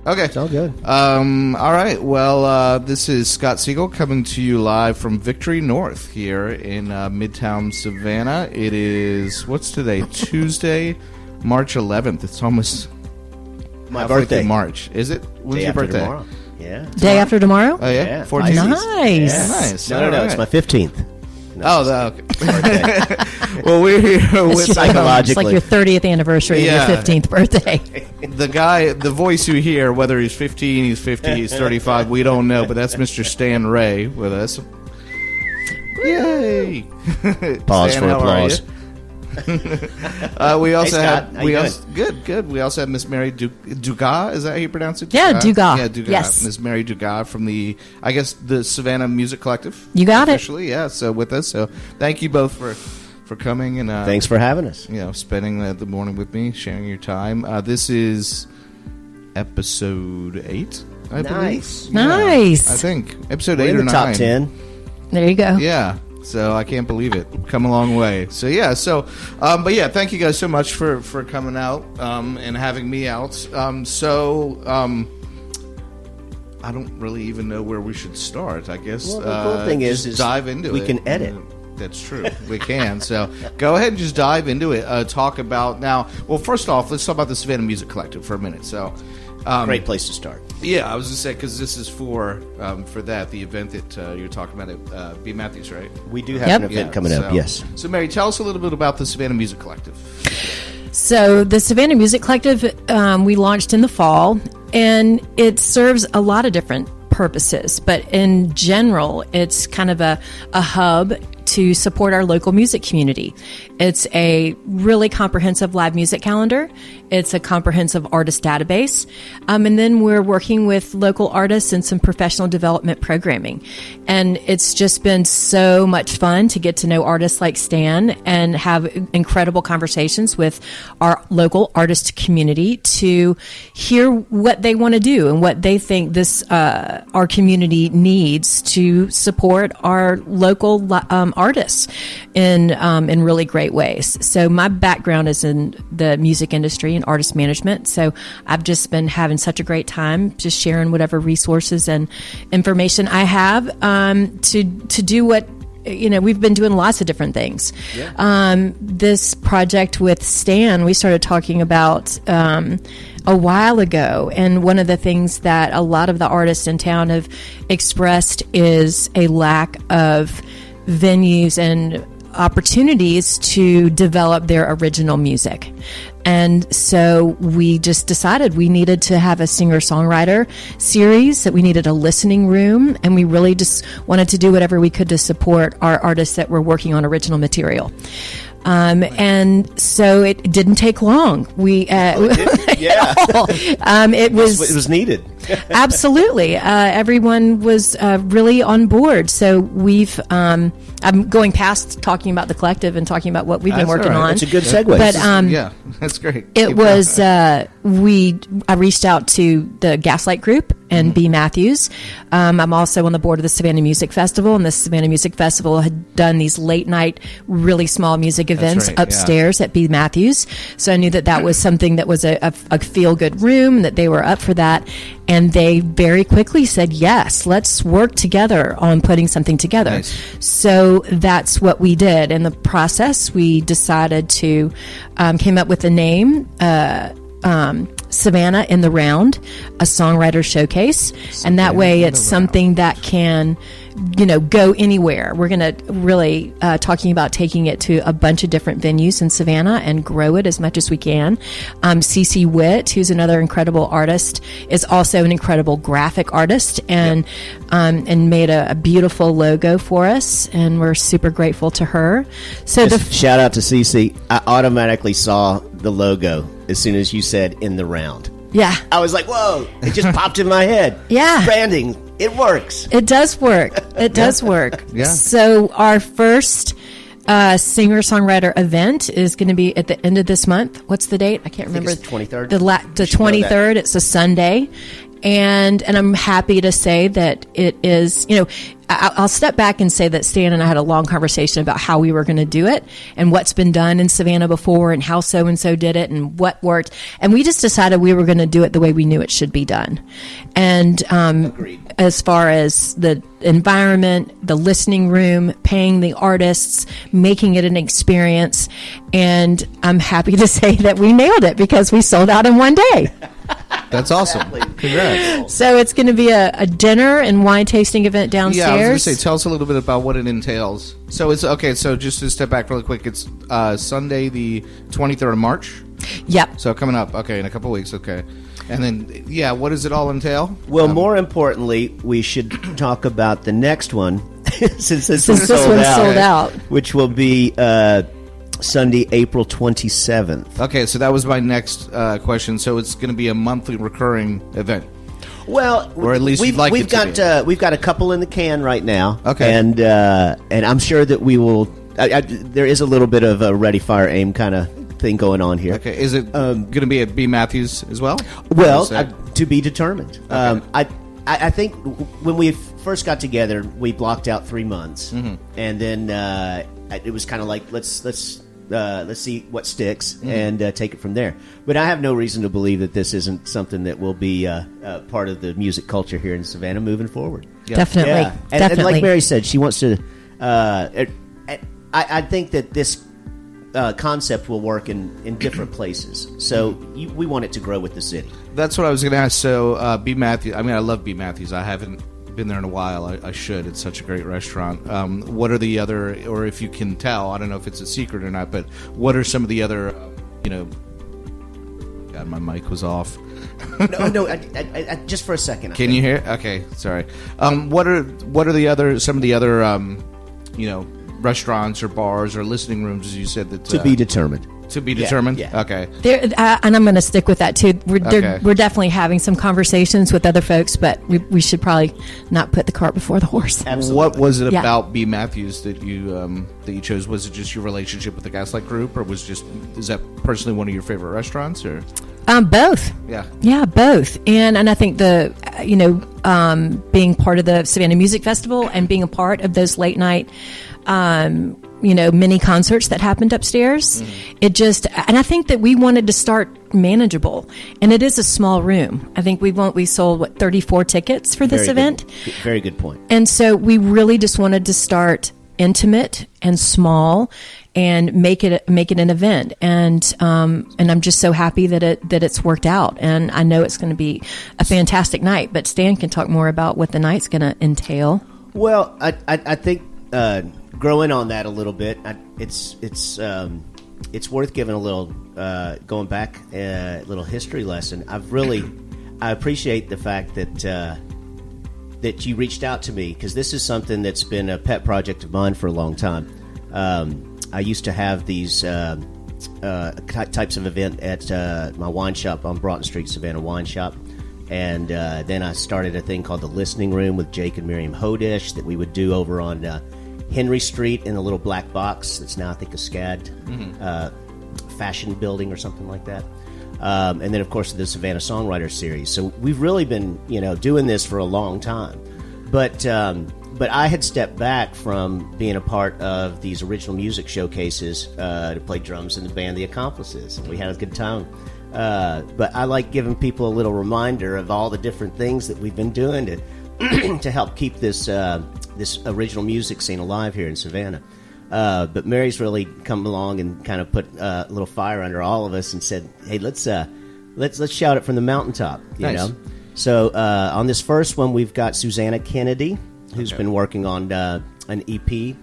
Okay. It's all good. All right. Well, this is Scott Siegel coming to you live from Victory North here in Midtown Savannah. It is, what's today? Tuesday, March 11th. It's almost My halfway birthday. through March. Is it? When's Day your after birthday? tomorrow. Yeah. Day after tomorrow? Oh, yeah? Yeah. 14th? Nice. Yeah. Nice. No, All right. it's my 15th. No, okay. Well, we're here with psychologically. It's like your 30th anniversary Yeah. of your 15th birthday. the guy, the voice you hear, whether he's 15, he's 50, he's 35, we don't know, but that's Mr. Stan Ray with us. Yay! Pause Stan, for how are applause. you? We also Scott. have How you good. We also have Miss Mary Dugas. Is that how you pronounce it? Yeah, Dugas. Yeah, Dugas. Yes. Miss Mary Dugas from the Savannah Music Collective. You got it. Officially, yeah. So with us. So thank you both for coming and Thanks for having us. spending the morning with me, sharing your time. This is episode 8. I Nice. believe. Yeah, Nice. I think episode We're 8 in or the 9. top 10. There you go. Yeah. So I can't believe it. Come a long way. So yeah. So, but yeah, thank you guys so much for coming out and having me out. I don't really even know where we should start. I guess. Well, the cool thing is dive into we it. can edit. That's true. We can. So go ahead and just dive into it. Talk about now. Well, first off, let's talk about the Savannah Music Collective for a minute. So. Great place to start. Yeah, I was going to say, because this is for that, the event that you're talking about at B. Matthews, right? We do have Yep. an event coming up, yes. So, Mary, tell us a little bit about the Savannah Music Collective. So the Savannah Music Collective, we launched in the fall, and it serves a lot of different purposes. But in general, it's kind of a hub to support our local music community. It's a really comprehensive live music calendar. It's a comprehensive artist database. And then we're working with local artists and some professional development programming. And it's just been so much fun to get to know artists like Stan and have incredible conversations with our local artist community to hear what they want to do and what they think this our community needs to support our local artists in really great ways. So my background is in the music industry and artist management. So I've just been having such a great time just sharing whatever resources and information I have to do what we've been doing lots of different things. Yeah. This project with Stan, we started talking about a while ago, and one of the things that a lot of the artists in town have expressed is a lack of venues and opportunities to develop their original music. And so we just decided we needed to have a singer-songwriter series, that we needed a listening room, and we really just wanted to do whatever we could to support our artists that were working on original material. And so it didn't take long. It was needed. Absolutely. Everyone was really on board. So I'm going past talking about the collective and talking about what we've been working on. It's a good segue. But yeah, that's great. It was I reached out to the Gaslight Group and B. Matthews. I'm also on the board of the Savannah Music Festival, and the Savannah Music Festival had done these late night, really small music events upstairs at B. Matthews. So I knew that was something that was a feel good room, that they were up for that. And they very quickly said, yes, let's work together on putting something together. Nice. So that's what we did. In the process, we decided to, came up with the name, Savannah in the Round, a songwriter showcase. And that way it's something that can, go anywhere. We're going to really talking about taking it to a bunch of different venues in Savannah and grow it as much as we can. CC Witt, who's another incredible artist, is also an incredible graphic artist and made a beautiful logo for us, and we're super grateful to her. So Shout out to CC. I automatically saw the logo as soon as you said "in the round." Yeah. I was like, whoa, it just popped in my head. Yeah. Branding, it works. It does work. It does work. Yeah. So our first singer-songwriter event is going to be at the end of this month. What's the date? I can't remember. It's the 23rd. The 23rd. It's a Sunday. And I'm happy to say that it is, I'll step back and say that Stan and I had a long conversation about how we were going to do it and what's been done in Savannah before and how so-and-so did it and what worked. And we just decided we were going to do it the way we knew it should be done. And as far as the environment, the listening room, paying the artists, making it an experience. And I'm happy to say that we nailed it because we sold out in one day. That's awesome. Congrats. So it's going to be a dinner and wine tasting event downstairs. Yeah, I was going to say, tell us a little bit about what it entails. So it's okay. So just to step back really quick, it's Sunday, the 23rd of March. Yep. So coming up, okay, in a couple weeks, okay. And then, yeah, what does it all entail? Well, more importantly, we should talk about the next one, since this one's sold out, which will be Sunday, April 27th. Okay, so that was my next question. So it's going to be a monthly recurring event. Well, or at least we've got a couple in the can right now. Okay, and I'm sure that we will. There is a little bit of a ready, fire, aim kind of thing going on here. Okay, is it going to be at B. Matthews as well? Well, to be determined. Okay. I think when we first got together, we blocked out 3 months, and then it was kind of like let's see what sticks and take it from there. But I have no reason to believe that this isn't something that will be part of the music culture here in Savannah moving forward. Yeah. Definitely. Yeah. And like Mary said, she wants to. I think that this concept will work in different places. So we want it to grow with the city. That's what I was going to ask. So B. Matthews, I mean, I love B. Matthews. I haven't been there in a while. I should. It's such a great restaurant. What are the other, or if you can tell, I don't know if it's a secret or not, but what are some of the other, God, my mic was off. No, I, just for a second. Can you hear? Okay, sorry. What are some of the other, restaurants or bars or listening rooms, as you said, that to be determined. To be determined? Yeah. Okay. And I'm going to stick with that, too. We're definitely having some conversations with other folks, but we should probably not put the cart before the horse. Absolutely. What was it about B. Matthews that you chose? Was it just your relationship with the Gaslight Group, or is that personally one of your favorite restaurants? Or both. Yeah, both. And I think being part of the Savannah Music Festival and being a part of those late night mini concerts that happened upstairs. And I think that we wanted to start manageable, and it is a small room. I think we sold 34 tickets for this event. Very good point. And so we really just wanted to start intimate and small and make it an event. And I'm just so happy that it's worked out. And I know it's going to be a fantastic night, but Stan can talk more about what the night's going to entail. Well, I think growing on that a little bit, it's worth giving a little going back a little history lesson. I appreciate the fact that you reached out to me, because this is something that's been a pet project of mine for a long time. I used to have these types of event at my wine shop on Broughton Street, Savannah Wine Shop. And then I started a thing called the Listening Room with Jake and Miriam Hodish that we would do over on Henry Street in a little black box that's now, I think, a SCAD fashion building or something like that. And then, of course, the Savannah Songwriter series. So we've really been, doing this for a long time. But I had stepped back from being a part of these original music showcases to play drums in the band The Accomplices. And we had a good time. But I like giving people a little reminder of all the different things that we've been doing to help keep this original music scene alive here in Savannah. But Mary's really come along and kind of put a little fire under all of us and said, "Hey, let's shout it from the mountaintop." You know. So on this first one, we've got Susanna Kennedy, who's been working on an EP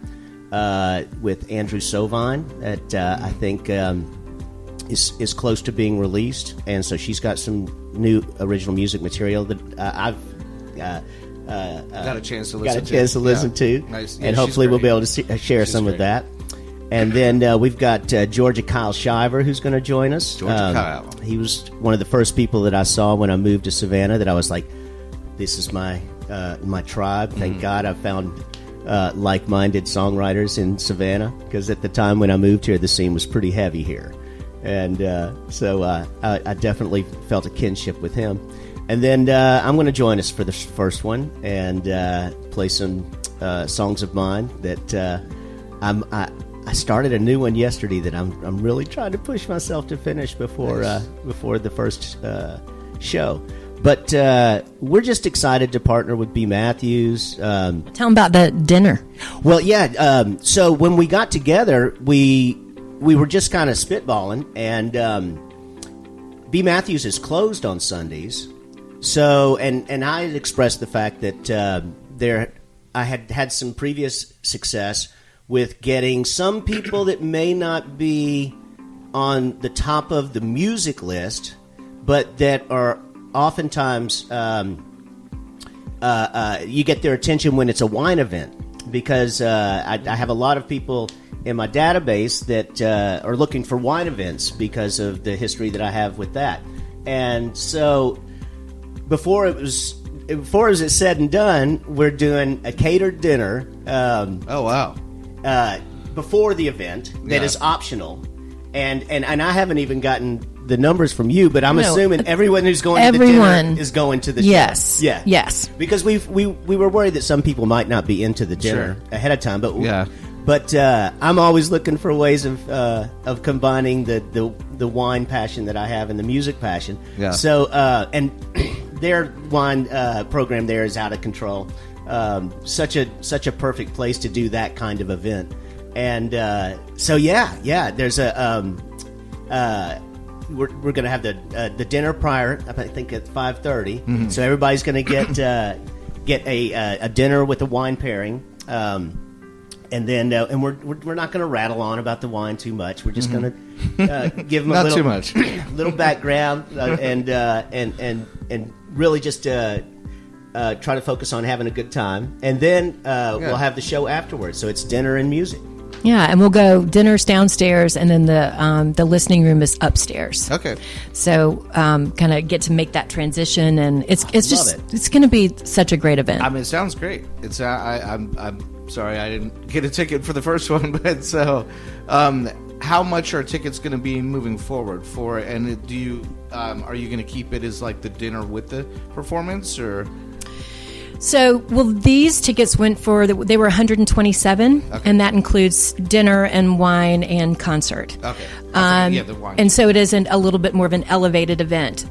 with Andrew Sovine that I think is close to being released, and so she's got some new original music material that I've got a chance to listen to. Nice. And hopefully we'll be able to share some of that. And then we've got Georgia Kyle Shiver, who's going to join us. Kyle. He was one of the first people that I saw when I moved to Savannah that I was like, this is my tribe. Thank God I found like-minded songwriters in Savannah, because at the time when I moved here, the scene was pretty heavy here. And so I definitely felt a kinship with him. And then I'm going to join us for the first one and play some songs of mine that I started a new one yesterday that I'm really trying to push myself to finish before the first show. But we're just excited to partner with B. Matthews. Tell them about the dinner. Well, yeah. So when we got together, we were just kind of spitballing, and B. Matthews is closed on Sundays. So and I had expressed the fact that I had some previous success with getting some people that may not be on the top of the music list, but that are oftentimes you get their attention when it's a wine event, because I have a lot of people in my database that are looking for wine events because of the history that I have with that. And so before it was said and done, we're doing a catered dinner. Oh, wow. Before the event that is optional, and I haven't even gotten the numbers from you, but I'm assuming everyone who's going to the dinner is going to the yes, show. Yeah, yes. Because we were worried that some people might not be into the dinner ahead of time, but I'm always looking for ways of combining the wine passion that I have and the music passion. Yeah. So and their wine program there is out of control. Such a perfect place to do that kind of event. And so there's we're going to have the dinner prior, I think at 5:30. Mm-hmm. So everybody's going to get a dinner with a wine pairing. And then we're not going to rattle on about the wine too much. We're just going to give them a little, too much. little background and really just try to focus on having a good time. And then we'll have the show afterwards. So it's dinner and music. Yeah, and we'll go dinner's downstairs, and then the listening room is upstairs. Okay. So kind of get to make that transition, and it's going to be such a great event. I mean, it sounds great. It's I'm sorry I didn't get a ticket for the first one, but so how much are tickets going to be moving forward for? And do you are you going to keep it as like the dinner with the performance, or? So, well, these tickets went they were 127, and that includes dinner and wine and concert. Okay. The wine. And so it isn't a little bit more of an elevated event.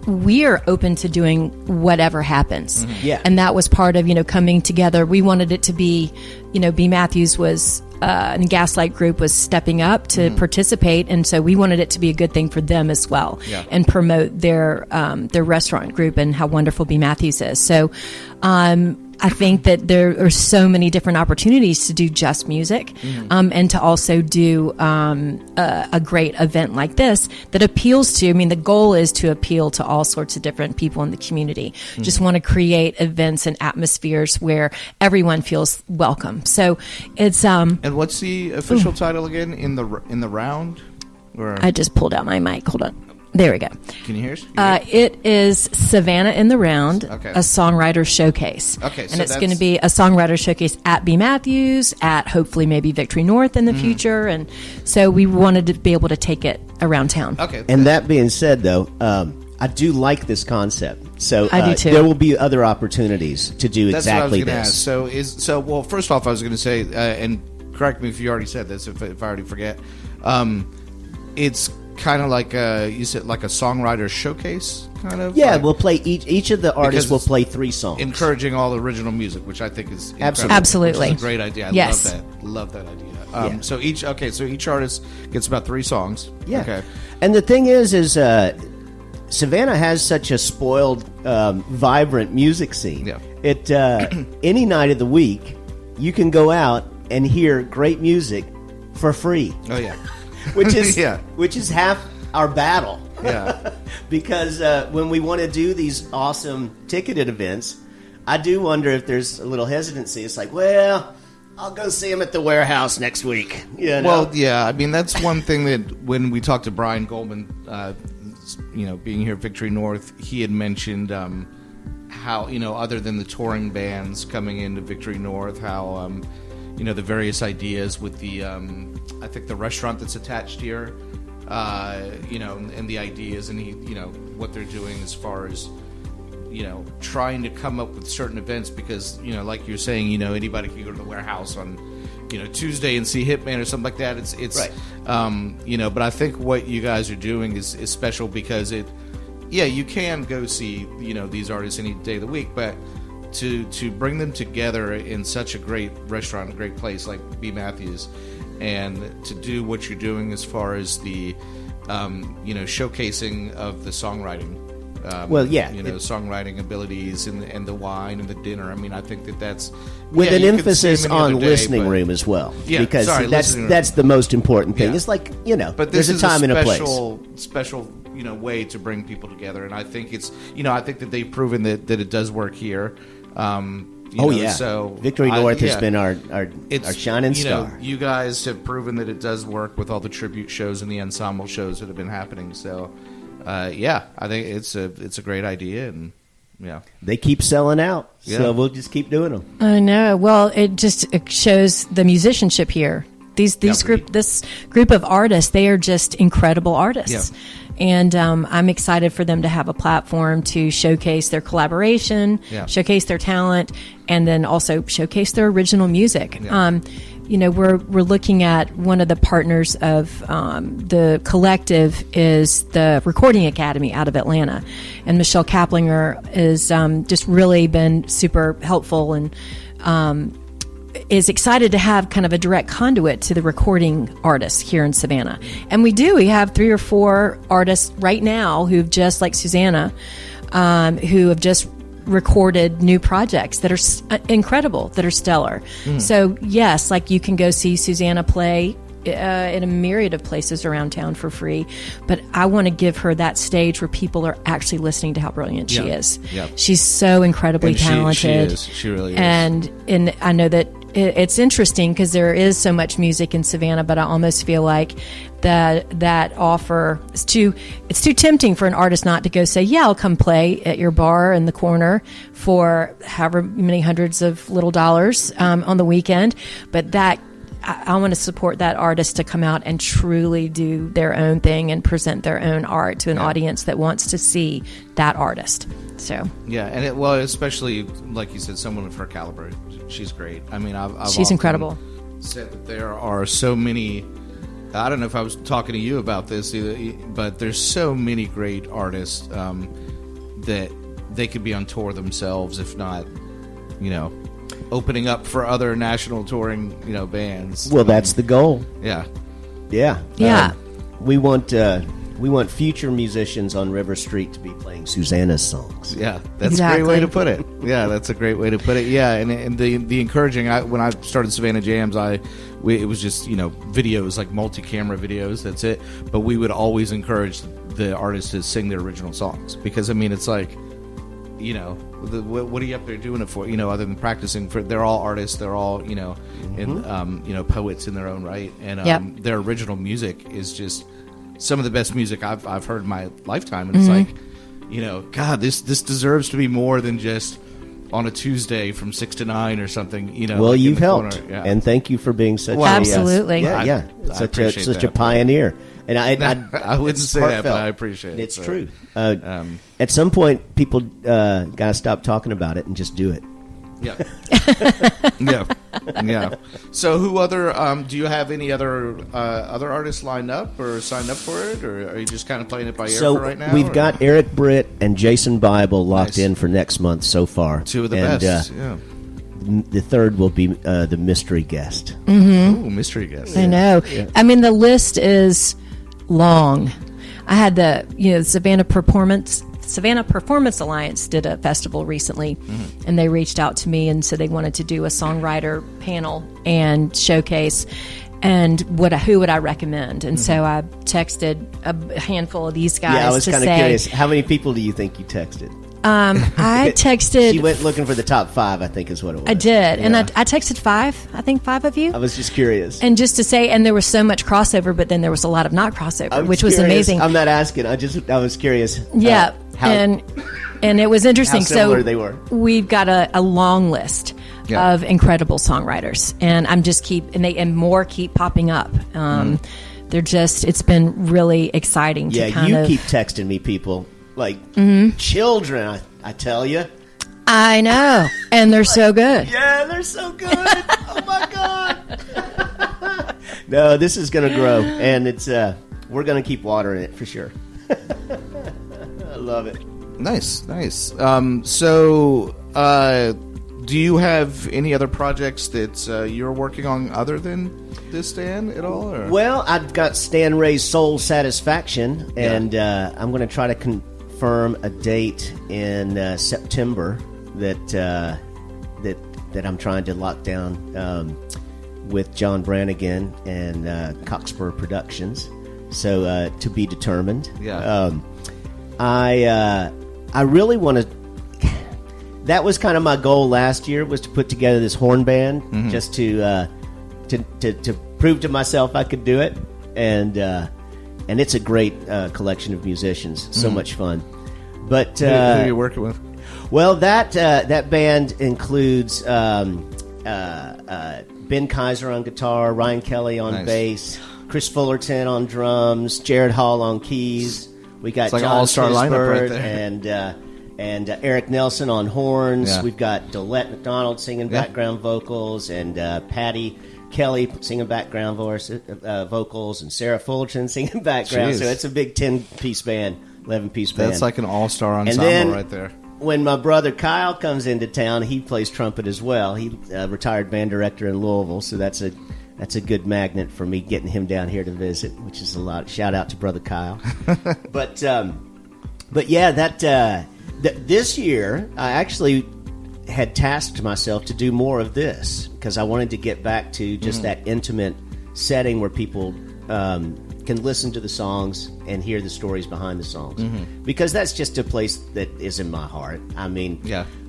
We are open to doing whatever happens. Mm-hmm. Yeah. And that was part of, coming together. We wanted it to be, B. Matthews was, and Gaslight Group was stepping up to participate, and so we wanted it to be a good thing for them as well, and promote their restaurant group and how wonderful B. Matthews is. So I think that there are so many different opportunities to do just music, and to also do a great event like this that appeals to, the goal is to appeal to all sorts of different people in the community. Just want to create events and atmospheres where everyone feels welcome. So it's And what's the official title again? In the round? Or? I just pulled out my mic. Hold on. There we go. Can you hear us? It is Savannah in the Round, a songwriter showcase. Okay, and it's going to be a songwriter showcase at B. Matthews, at hopefully maybe Victory North in the future. And so we wanted to be able to take it around town. Okay. And that being said, though, I do like this concept. So I do too. There will be other opportunities to do That's exactly what I was this. Ask. Well, first off, I was going to say, and correct me if you already said this, if I already forget, it's kind of like you said, like a songwriter showcase, kind of. Yeah, we'll play each of the artists will play 3 songs, encouraging all the original music, which I think is incredible, absolutely which is a great idea. I love that idea. So each artist gets about 3 songs. Yeah. Okay. And the thing is Savannah has such a spoiled, vibrant music scene. Yeah. It any night of the week, you can go out and hear great music for free. Oh yeah. Which is half our battle. Yeah. Because when we want to do these awesome ticketed events, I do wonder if there's a little hesitancy. It's like, well, I'll go see him at the Warehouse next week. Well, yeah. That's one thing that when we talked to Brian Goldman, being here at Victory North, he had mentioned how, other than the touring bands coming into Victory North, how the various ideas with the I think the restaurant that's attached here, and the ideas and what they're doing as far as trying to come up with certain events because, like you're saying, anybody can go to the warehouse on, Tuesday and see Hitman or something like that. It's right. But I think what you guys are doing is special because you can go see, these artists any day of the week, but to bring them together in such a great restaurant, a great place like B. Matthews, and to do what you're doing as far as the, showcasing of the songwriting. Songwriting abilities and the wine and the dinner. I mean, I think that's with an emphasis on listening room as well. Yeah, because that's the most important thing. Yeah. It's like but there's a time and a place. Special way to bring people together, and I think it's I think that they've proven that it does work here. So Victory North has been our shining star. You guys have proven that it does work with all the tribute shows and the ensemble shows that have been happening. So. I think it's a great idea, and they keep selling out, so we'll just keep doing them. I know. Well, it shows the musicianship here. This group of artists, they are just incredible artists, and I'm excited for them to have a platform to showcase their collaboration, showcase their talent, and then also showcase their original music. Yeah. We're looking at one of the partners of the collective is the Recording Academy out of Atlanta, and Michelle Kaplinger is just really been super helpful and is excited to have kind of a direct conduit to the recording artists here in Savannah. And we have 3 or 4 artists right now who've just, like Susanna, who have just recorded new projects that are incredible, that are stellar. So yes, like you can go see Susanna play in a myriad of places around town for free, but I want to give her that stage where people are actually listening to how brilliant she is. She's so incredibly talented. She really is. And I know that it's interesting because there is so much music in Savannah, but I almost feel like that offer is too tempting for an artist not to go say, I'll come play at your bar in the corner for however many hundreds of little dollars on the weekend. But I want to support that artist to come out and truly do their own thing and present their own art to an audience that wants to see that artist. So and especially like you said, someone of her caliber, she's great. I mean, she's incredible. Said that there are so many. I don't know if I was talking to you about this either, but there's so many great artists that they could be on tour themselves, if not, opening up for other national touring, bands. Well, that's the goal. Yeah. We want future musicians on River Street to be playing Susanna's songs. Yeah, that's a great way to put it. Yeah, that's a great way to put it. Yeah, and the encouraging. When I started Savannah Jams, it was just videos, like multi-camera videos. That's it. But we would always encourage the artists to sing their original songs because it's like, what are you up there doing it for? Other than practicing for, they're all artists. They're all and poets in their own right, and their original music is just some of the best music I've heard in my lifetime. And it's like, God, this deserves to be more than just on a Tuesday from 6 to 9 or something. Well, like you've helped, and thank you for being such absolutely, such a pioneer. And I wouldn't say that, but I appreciate it. It's true. At some point, people got to stop talking about it and just do it. Yeah. So, who other? Do you have any other artists lined up or signed up for it, or are you just kind of playing it by ear for right now? We've got Eric Britt and Jason Bible locked in for next month so far. 2 of the best. The third will be the mystery guest. Ooh, mystery guest. I know. Yeah. I mean, the list is long. I had the Savannah Performance Alliance did a festival recently, and they reached out to me and said they wanted to do a songwriter panel and showcase, and who would I recommend? And so I texted a handful of these guys. Yeah, I was kind of curious. How many people do you think you texted? I texted. She went looking for the top 5, I think is what it was. I did, and I texted 5. I think 5 of you. I was just curious, and just to say, and there was so much crossover, but then there was a lot of not crossover, which was amazing. I'm not asking. I was curious. Yeah, and it was interesting. How similar so they were. We've got a long list of incredible songwriters, and I'm just and more keep popping up. They're just. It's been really exciting. Yeah, to kind you of keep texting me people. Like children, I tell you. I know, and they're so good. Yeah, they're so good. Oh my God. No, this is going to grow, and it's we're going to keep watering it for sure. I love it. Nice. Do you have any other projects that you're working on other than this, Stan, at all? Or? Well, I've got Stan Ray's Soul Satisfaction, and I'm going to try to confirm a date in September that I'm trying to lock down with John Brannigan and Cockspur Productions. So to be determined. Yeah. I really want to. That was kind of my goal last year, was to put together this horn band, just to prove to myself I could do it, and it's a great collection of musicians, so much fun. But who are you working with? Well, that band includes Ben Kaiser on guitar, Ryan Kelly on bass, Chris Fullerton on drums, Jared Hall on keys. We got like John an all-star lineup right there. And Eric Nelson on horns. Yeah. We've got Dolette McDonald singing background vocals, and Patty Kelly singing background vocals, and Sarah Fullerton singing background. Jeez. So it's a big 10-piece band, 11-piece band. That's like an all-star ensemble then, right there. When my brother Kyle comes into town, he plays trumpet as well. He retired band director in Louisville, so that's a good magnet for me getting him down here to visit, which is a lot. Shout out to brother Kyle. But yeah, this year I actually had tasked myself to do more of this, because I wanted to get back to just that intimate setting where people can listen to the songs and hear the stories behind the songs, because that's just a place that is in my heart. I mean,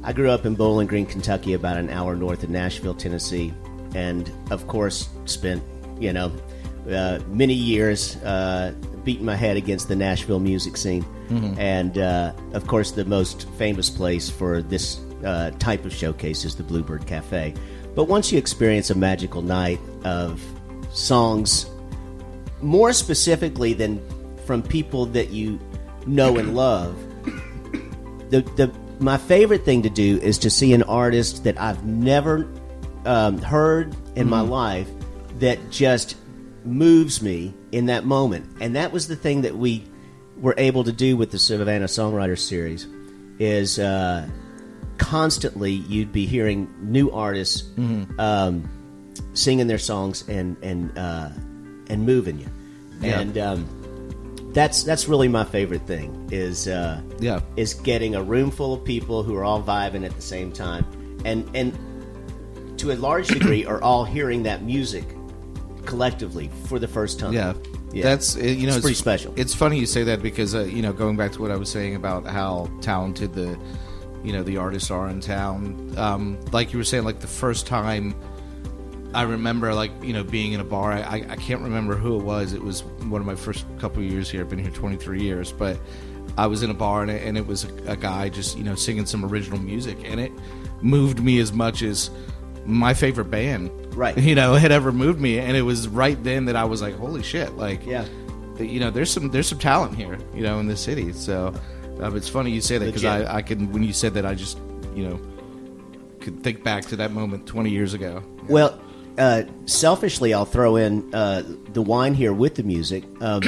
I grew up in Bowling Green, Kentucky, about an hour north of Nashville, Tennessee, and of course spent many years beating my head against the Nashville music scene, and of course the most famous place for this type of showcase is the Bluebird Cafe. But once you experience a magical night of songs, more specifically than from people that you know and love, my favorite thing to do is to see an artist that I've never heard in my life that just moves me in that moment. And that was the thing that we were able to do with the Savannah Songwriter Series, is constantly you'd be hearing new artists singing their songs and moving you. And that's really my favorite thing, is getting a room full of people who are all vibing at the same time, and to a large degree are all hearing that music collectively for the first time. Yeah. That's it's pretty special. It's funny you say that, because going back to what I was saying about how talented the artists are in town, like you were saying, like the first time I remember, being in a bar. I can't remember who it was. It was one of my first couple of years here. I've been here 23 years, but I was in a bar and it was a guy just singing some original music, and it moved me as much as my favorite band, had ever moved me. And it was right then that I was like, holy shit, there's some talent here, in the city. So it's funny you say that, because I can, when you said that, I just could think back to that moment 20 years ago. Well, selfishly, I'll throw in the wine here with the music,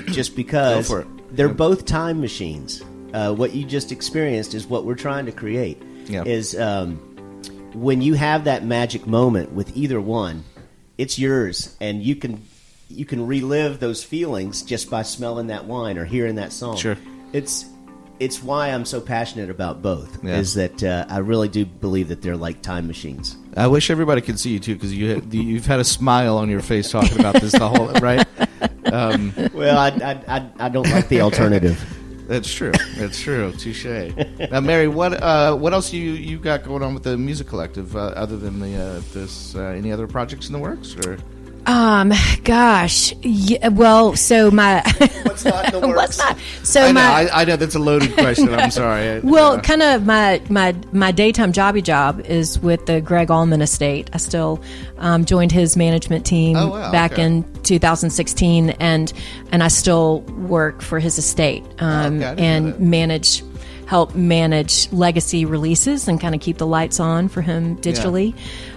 just because Go for it. They're both time machines. What you just experienced is what we're trying to create. Is when you have that magic moment with either one, it's yours, and you can relive those feelings just by smelling that wine or hearing that song. Sure. It's why I'm so passionate about both, is that I really do believe that they're like time machines. I wish everybody could see you, too, because you've had a smile on your face talking about this the whole, right? Well, I don't like the alternative. That's true. Touche. Now, Mary, what else you got going on with the Music Collective, other than this? Any other projects in the works, or? Gosh. Yeah, well, so my What's not in the works? what's not? So I know that's a loaded question. I'm sorry. Well, kind of my daytime job is with the Greg Allman Estate. I still joined his management team back in 2016, and I still work for his estate and manage help manage legacy releases and kind of keep the lights on for him digitally,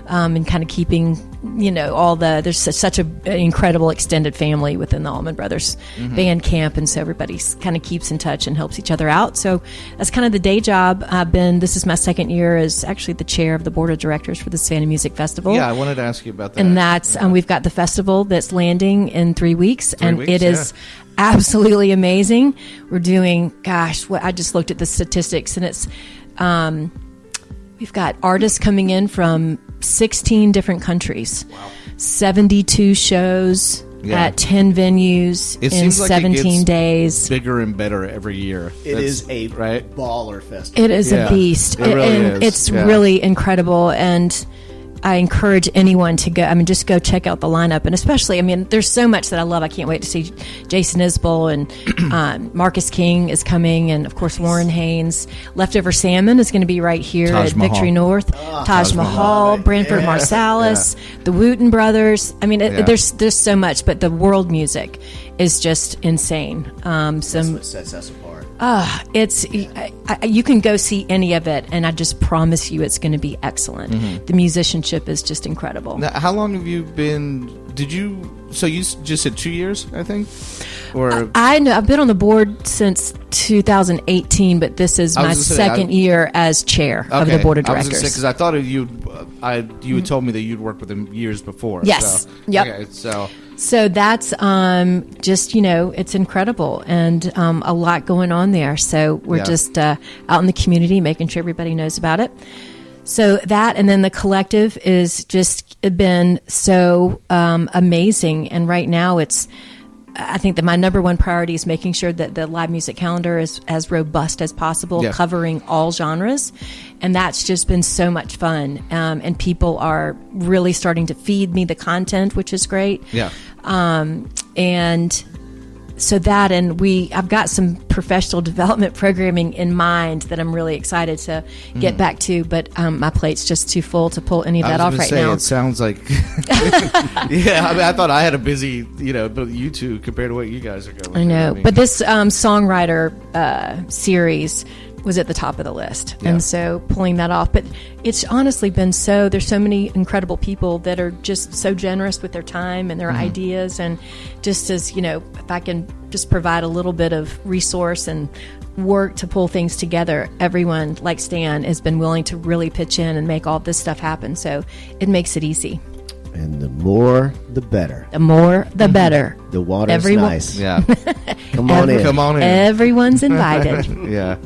and kind of keeping, there's such an incredible extended family within the Allman Brothers band camp, and so everybody kind of keeps in touch and helps each other out. So that's kind of the day job. This is my second year as actually the chair of the board of directors for the Savannah Music Festival. Yeah, I wanted to ask you about that. And that's we've got the festival that's landing in 3 weeks, it is absolutely amazing. We're doing, I just looked at the statistics, and it's we've got artists coming in from 16 different countries, 72 shows at 10 venues in 17 days. Bigger and better every year. It is a baller festival. It is a beast. It really is. It's really incredible, and I encourage anyone to go. Just go check out the lineup, and especially, there's so much that I love. I can't wait to see Jason Isbell, and Marcus King is coming, and of course Warren Haynes. Leftover Salmon is going to be right here at Victory North. Taj Mahal, Branford Marsalis, the Wooten Brothers. There's so much, but the world music is just insane. That's what sets us apart. You can go see any of it, and I just promise you it's going to be excellent. The musicianship is just incredible. Now, how long have you been? So you just said 2 years, I think, or I know I've been on the board since 2018, but this is my second year as chair of the board of directors. Because I thought you had told me that you'd worked with him years before. Yes. So, yep. Okay, So that's just, it's incredible, and a lot going on there. So we're just out in the community making sure everybody knows about it. So that, and then the collective is just been so amazing. And right now I think that my number one priority is making sure that the live music calendar is as robust as possible, covering all genres. And that's just been so much fun. And people are really starting to feed me the content, which is great. Yeah. And so that, and I've got some professional development programming in mind that I'm really excited to get back to, but my plate's just too full to pull any of that off right now. It sounds like, I thought I had a busy, but you two compared to what you guys are going. I know, but this songwriter series was at the top of the list, and so pulling that off. But it's honestly been there's so many incredible people that are just so generous with their time and their ideas, and just as if I can just provide a little bit of resource and work to pull things together, everyone like Stan has been willing to really pitch in and make all this stuff happen, so it makes it easy. And the more, the better. The more, the better. The water's nice. Yeah. Come on in. Everyone's invited. Yeah.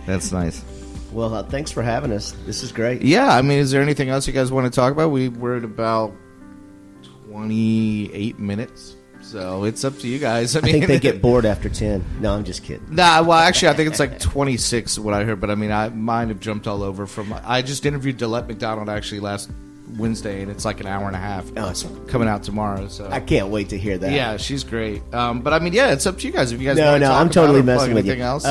That's nice. Well, thanks for having us. This is great. Yeah, is there anything else you guys want to talk about? We're at about 28 minutes, so it's up to you guys. I think they get bored after 10. No, I'm just kidding. Nah, well, actually, I think it's like 26, what I heard, but mine have jumped all over from... I just interviewed Delette McDonald, actually, last Wednesday, and it's like an hour and a half. Oh, it's coming out tomorrow. So I can't wait to hear that. Yeah, she's great. But it's up to you guys. If you guys no, want to talk I'm about totally it or messing with you. Anything else?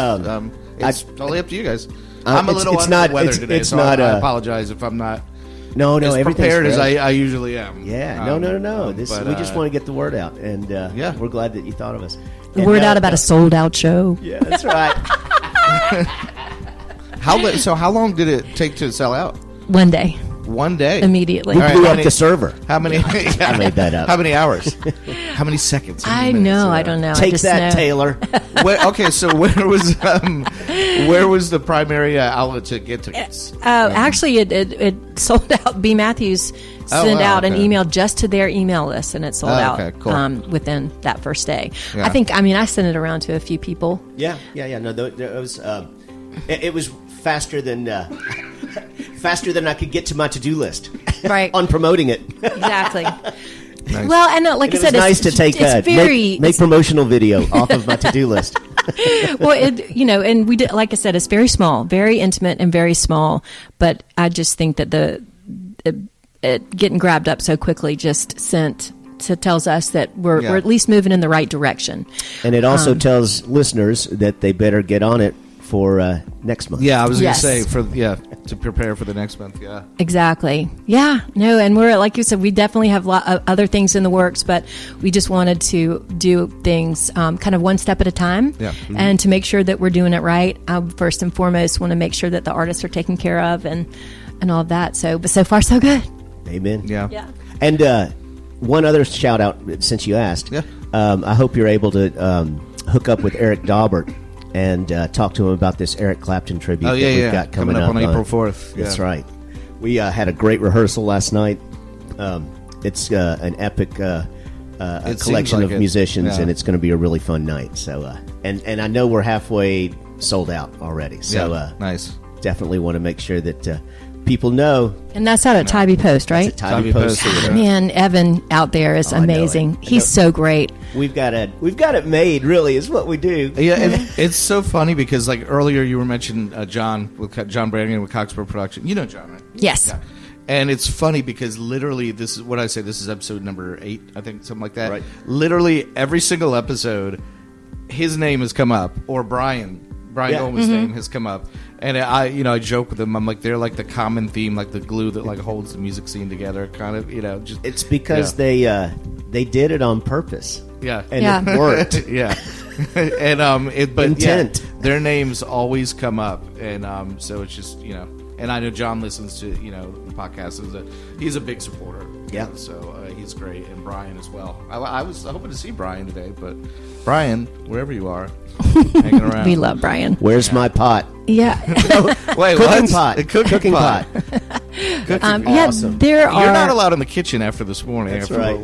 It's totally up to you guys. I'm a little it's under not, the weather it's, today, it's so not, I apologize if I'm not as prepared great. as I usually am. Yeah, no. We just want to get the word out, and we're glad that you thought of us. The word out about a sold-out show. Yeah, that's right. How long did it take to sell out? 1 day. 1 day? Immediately. We blew up the server. How many? I made that up. How many hours? How many seconds? I know. I don't know. Take I just that, know. Taylor. So where was the primary outlet to get tickets? Actually, it sold out. B. Matthews sent out an email just to their email list, and it sold out within that first day. Yeah. I think. I sent it around to a few people. Yeah. No, it was faster than I could get to my to-do list. Right. On promoting it. Exactly. Nice. Well, and like I said, it's nice to take make promotional video off of my to-do list. Well, and we did, like I said, it's very small, very intimate, and very small. But I just think that it getting grabbed up so quickly just tells us that we're at least moving in the right direction. And it also tells listeners that they better get on it for next month. Yeah, I was going to Yes. say to prepare for the next month. Yeah. Exactly. Yeah. No, and we're, like you said, we definitely have other things in the works, but we just wanted to do things kind of one step at a time. Yeah. And to make sure that we're doing it right. First and foremost, want to make sure that the artists are taken care of and all of that. But so far, so good. Amen. Yeah. Yeah. And one other shout out, since you asked. Yeah. I hope you're able to hook up with Eric Daubert and talk to him about this Eric Clapton tribute that we've got coming up on April 4th. That's right. We had a great rehearsal last night. It's an epic collection of musicians, and it's going to be a really fun night. So, and I know we're halfway sold out already. So, nice. Definitely want to make sure that people know. And that's out at Tybee Post, right? It's at Tybee Post. Man, Evan out there is amazing. He's so great. We've got it made. Really, is what we do. Yeah, it's so funny because like earlier you were mentioning John Brannigan with Coxburg Production. You know John, right? Yes. Yeah. And it's funny because literally this is what I say. This is episode number 8, I think, something like that. Right. Literally every single episode, his name has come up, or Brian Goldman's name has come up. And I joke with them. I'm like, they're like the common theme, like the glue that like holds the music scene together, kind of. Just it's because they did it on purpose. Yeah, and it worked. Yeah, and intent. Their names always come up, and so it's just And I know John listens to the podcast. He's a big supporter. Yeah, so he's great, and Brian as well. I was hoping to see Brian today, but Brian, wherever you are, hanging around. We love Brian. Where's my pot? Yeah. Wait, cooking what? pot. Cooking pot. Awesome. You're not allowed in the kitchen after this morning. That's after right.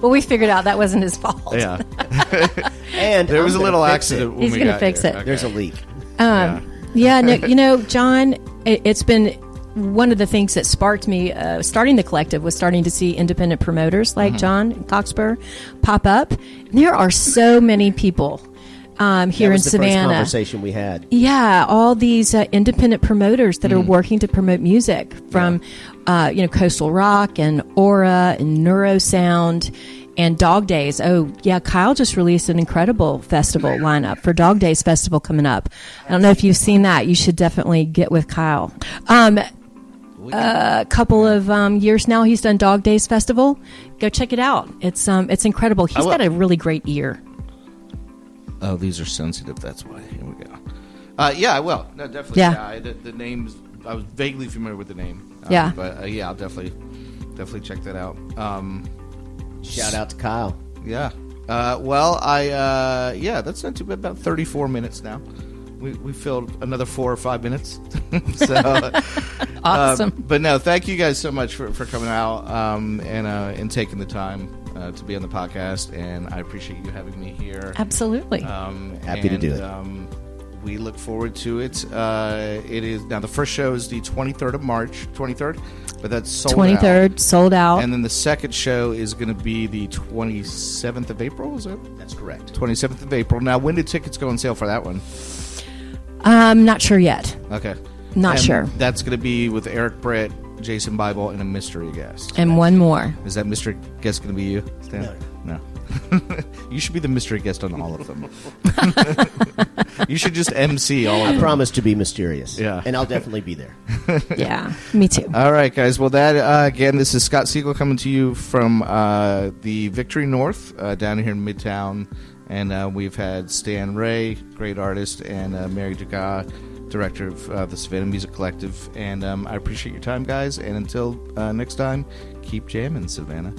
Well, we figured out that wasn't his fault. Yeah. And there was a little accident when He's we going to got fix here. it. Okay. There's a leak. Yeah, no, John, it's been one of the things that sparked me starting the collective was starting to see independent promoters like John Coxburg pop up. There are so many people here in Savannah. The first conversation we had. Yeah, all these independent promoters that are working to promote music from Coastal Rock and Aura and Neurosound and Dog Days. Oh, yeah, Kyle just released an incredible festival lineup for Dog Days Festival coming up. I don't know if you've seen that. You should definitely get with Kyle. A couple of years now, he's done Dog Days Festival. Go check it out. It's incredible. He's got a really great ear. Oh, these are sensitive. That's why. Here we go. Yeah, I will. No, definitely. Yeah. The names, I was vaguely familiar with the name. Yeah. But I'll definitely check that out. Shout out to Kyle. Yeah. That's not too bad. About 34 minutes now. We filled another 4 or 5 minutes. So Awesome. But no, thank you guys so much for coming out and taking the time to be on the podcast. And I appreciate you having me here. Absolutely. Happy to do it. We look forward to it. It is now the first show is the 23rd of March. 23rd? But that's sold 23rd, out. sold out. And then the second show is going to be the 27th of April, is it? That's correct. 27th of April. Now, when did tickets go on sale for that one? Not sure yet. Okay. Not sure. That's going to be with Eric Brett, Jason Bible, and a mystery guest. And one more. Is that mystery guest going to be you, Stan? No. You should be the mystery guest on all of them. You should just MC all of them. I promise to be mysterious. Yeah. And I'll definitely be there. Yeah, me too. All right, guys. Well, that again, this is Scott Siegel coming to you from the Victory North down here in Midtown. And we've had Stan Ray, great artist, and Mary Dugas, director of the Savannah Music Collective. And I appreciate your time, guys. And until next time, keep jamming, Savannah.